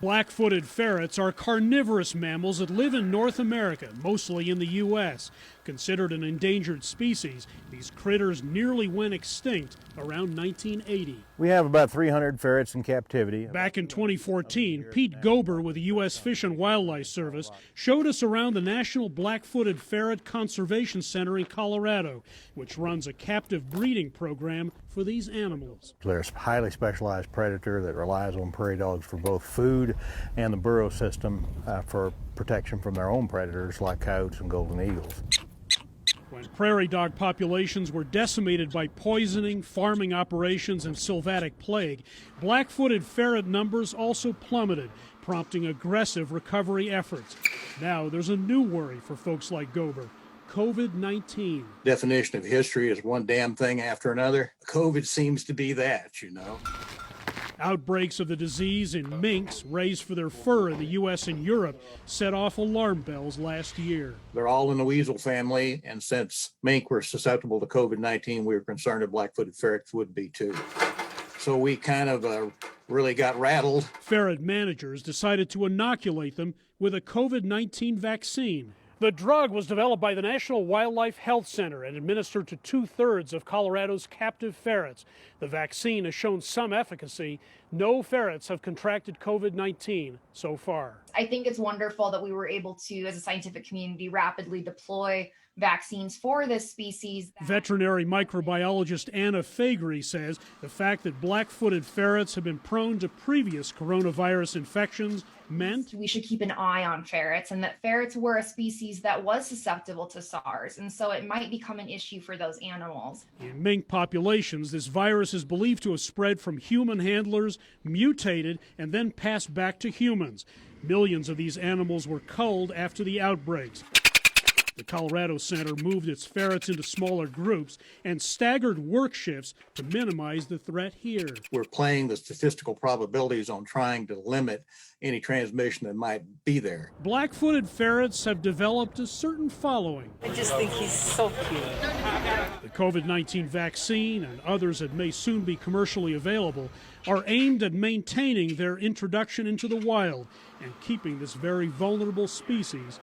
Black-footed ferrets are carnivorous mammals that live in North America, mostly in the U.S. Considered an endangered species, these critters nearly went extinct around 1980. We have about 300 ferrets in captivity. Back in 2014, Pete Gober with the U.S. Fish and Wildlife Service showed us around the National Black-footed Ferret Conservation Center in Colorado, which runs a captive breeding program for these animals. They're a highly specialized predator that relies on prairie dogs for both food and the burrow system for protection from their own predators like coyotes and golden eagles. When prairie dog populations were decimated by poisoning, farming operations, and sylvatic plague, black-footed ferret numbers also plummeted, prompting aggressive recovery efforts. Now there's a new worry for folks like Gober: COVID-19. Definition of history is one damn thing after another. COVID seems to be that, you know. Outbreaks of the disease in minks raised for their fur in the U.S. and Europe set off alarm bells last year. They're all in the weasel family, and since mink were susceptible to COVID-19, we were concerned that black-footed ferrets would be too. So we kind of really got rattled. Ferret managers decided to inoculate them with a COVID-19 vaccine. The drug was developed by the National Wildlife Health Center and administered to 2/3 of Colorado's captive ferrets. The vaccine has shown some efficacy. No ferrets have contracted COVID-19 so far. I think it's wonderful that we were able to, as a scientific community, rapidly deploy vaccines for this species. Veterinary microbiologist Anna Faegre says the fact that black-footed ferrets have been prone to previous coronavirus infections meant we should keep an eye on ferrets, and that ferrets were a species that was susceptible to SARS, and so it might become an issue for those animals. In mink populations, this virus is believed to have spread from human handlers, mutated, and then passed back to humans. Millions of these animals were culled after the outbreaks. The Colorado Center moved its ferrets into smaller groups and staggered work shifts to minimize the threat here. We're playing the statistical probabilities on trying to limit any transmission that might be there. Black-footed ferrets have developed a certain following. I just think he's so cute. The COVID-19 vaccine and others that may soon be commercially available are aimed at maintaining their introduction into the wild and keeping this very vulnerable species